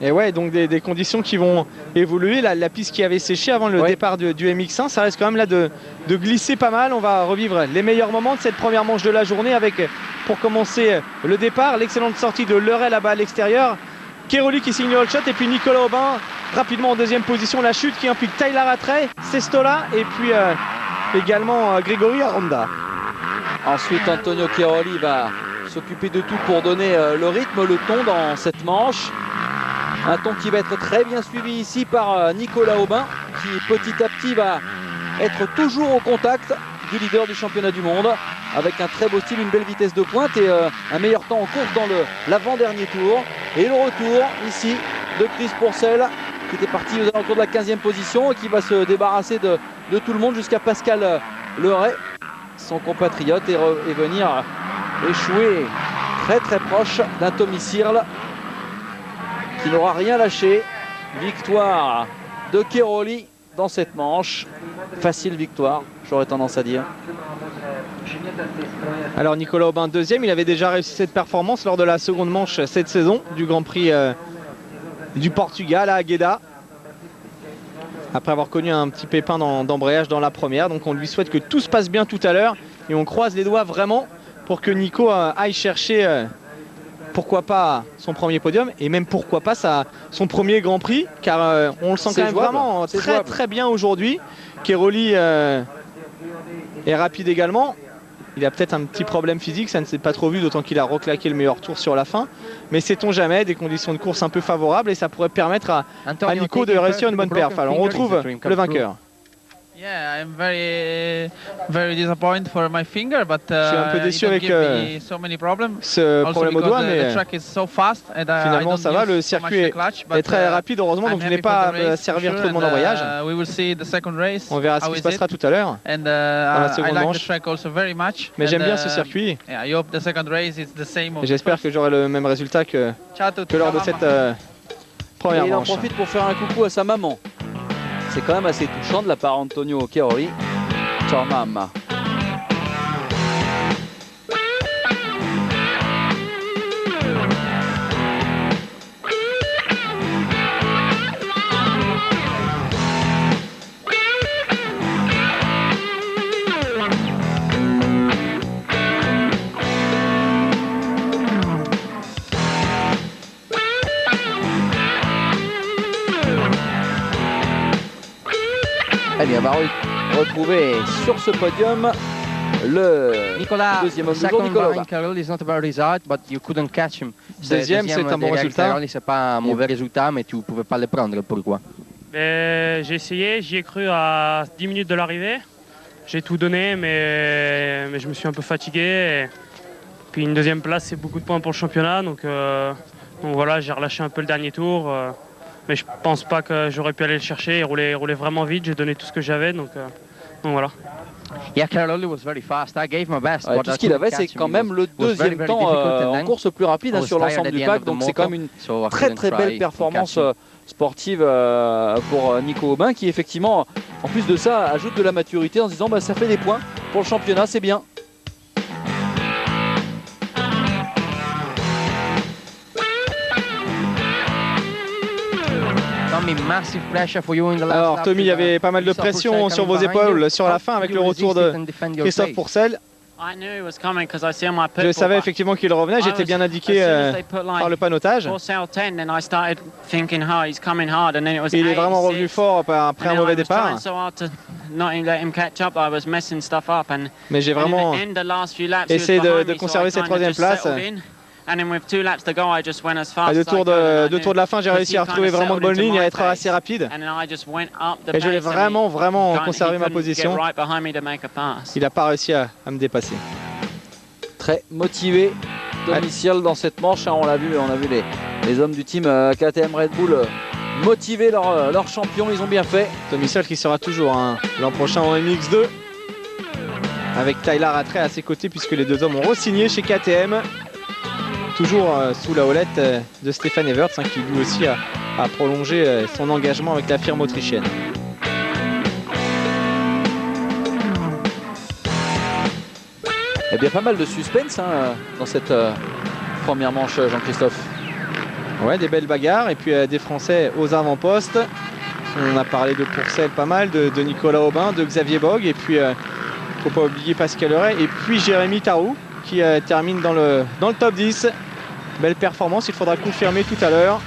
Et ouais, donc des conditions qui vont évoluer. La piste qui avait séché avant le départ du MX1, ça reste quand même là de glisser pas mal. On va revivre les meilleurs moments de cette première manche de la journée avec, pour commencer, le départ, l'excellente sortie de Leray là-bas à l'extérieur. Keroli qui signe le hold shot et puis Nicolas Aubin rapidement en deuxième position. La chute qui implique Tyler Rattray, Sestola et puis également Grégory Aranda. Ensuite, Antonio Keroli va s'occuper de tout pour donner le rythme, le ton dans cette manche. Un ton qui va être très bien suivi ici par Nicolas Aubin, qui petit à petit va être toujours au contact du leader du championnat du monde, avec un très beau style, une belle vitesse de pointe et un meilleur temps en course dans l'avant-dernier tour. Et le retour ici de Chris Pourcel, qui était parti aux alentours de la 15e position et qui va se débarrasser de tout le monde jusqu'à Pascal Leray, son compatriote, et venir échouer très très proche d'un Tommy Searle qui n'aura rien lâché. Victoire de Keroli dans cette manche. Facile victoire, j'aurais tendance à dire. Alors Nicolas Aubin 2e, il avait déjà réussi cette performance lors de la seconde manche cette saison du Grand Prix du Portugal à Agueda. Après avoir connu un petit pépin d'embrayage dans la première. Donc on lui souhaite que tout se passe bien tout à l'heure. Et on croise les doigts vraiment pour que Nico aille chercher... pourquoi pas son premier podium et même pourquoi pas son premier Grand Prix, car on le sent quand même vraiment très bien aujourd'hui. Keroli est rapide également. Il a peut-être un petit problème physique, ça ne s'est pas trop vu, d'autant qu'il a reclaqué le meilleur tour sur la fin. Mais sait-on jamais, des conditions de course un peu favorables et ça pourrait permettre à Nico de réussir une bonne perf. Alors on retrouve le vainqueur. Yeah, I'm very disappointed for my finger, but je suis un peu déçu avec ce problème au doigt, mais finalement ça va, le circuit est très rapide heureusement, donc je n'ai pas à servir trop de mon embrayage. On verra ce qui se passera tout à l'heure dans la seconde manche. Mais j'aime bien ce circuit et j'espère que j'aurai le même résultat que lors de cette première manche. Il en profite pour faire un coucou à sa maman. C'est quand même assez touchant de la part d'Antonio Keroli. Ciao mamma. Allez, on va retrouver sur ce podium le deuxième homme du jour, Nicolas Aubin. Deuxième, c'est un bon résultat. C'est pas un mauvais résultat, mais tu ne pouvais pas le prendre. Pourquoi? J'ai essayé, j'y ai cru à 10 minutes de l'arrivée. J'ai tout donné, mais je me suis un peu fatigué. Puis une deuxième place, c'est beaucoup de points pour le championnat. Donc voilà, j'ai relâché un peu le dernier tour. Mais je pense pas que j'aurais pu aller le chercher et rouler vraiment vite. J'ai donné tout ce que j'avais, donc voilà. Yeah, Keroli was very fast. I gave my best. Tout ce qu'il avait, c'est quand même le deuxième temps en course plus rapide sur l'ensemble du pack. Donc c'est quand même une très belle performance sportive pour Nico Aubin, qui effectivement en plus de ça, ajoute de la maturité en se disant bah, ça fait des points pour le championnat, c'est bien. Alors Tommy, il y avait pas mal de pression sur vos épaules sur la fin avec le retour de Christophe Pourcel. Je savais effectivement qu'il revenait, j'étais bien indiqué par le panotage. Il est vraiment revenu fort après un mauvais départ. Mais j'ai vraiment essayé de conserver cette troisième place. À deux tours de la fin, j'ai réussi à retrouver vraiment de bonnes lignes et à être assez rapide. Et je l'ai vraiment conservé ma position. Il n'a pas réussi à me dépasser. Très motivé Domicial dans cette manche, hein, on a vu les hommes du team KTM Red Bull motiver leur champion, ils ont bien fait. Domicial qui sera toujours l'an prochain en MX2 avec Tyler Rattray à ses côtés puisque les deux hommes ont re-signé chez KTM. Toujours sous la houlette de Stefan Everts qui lui aussi a prolongé son engagement avec la firme autrichienne. Il y a bien pas mal de suspense dans cette première manche, Jean-Christophe. Ouais, des belles bagarres et puis des Français aux avant-postes. On a parlé de Pourcel pas mal, de Nicolas Aubin, de Xavier Bogue et puis faut pas oublier Pascal Euret et puis Jérémy Tarou qui termine dans le top 10. Belle performance, il faudra confirmer tout à l'heure.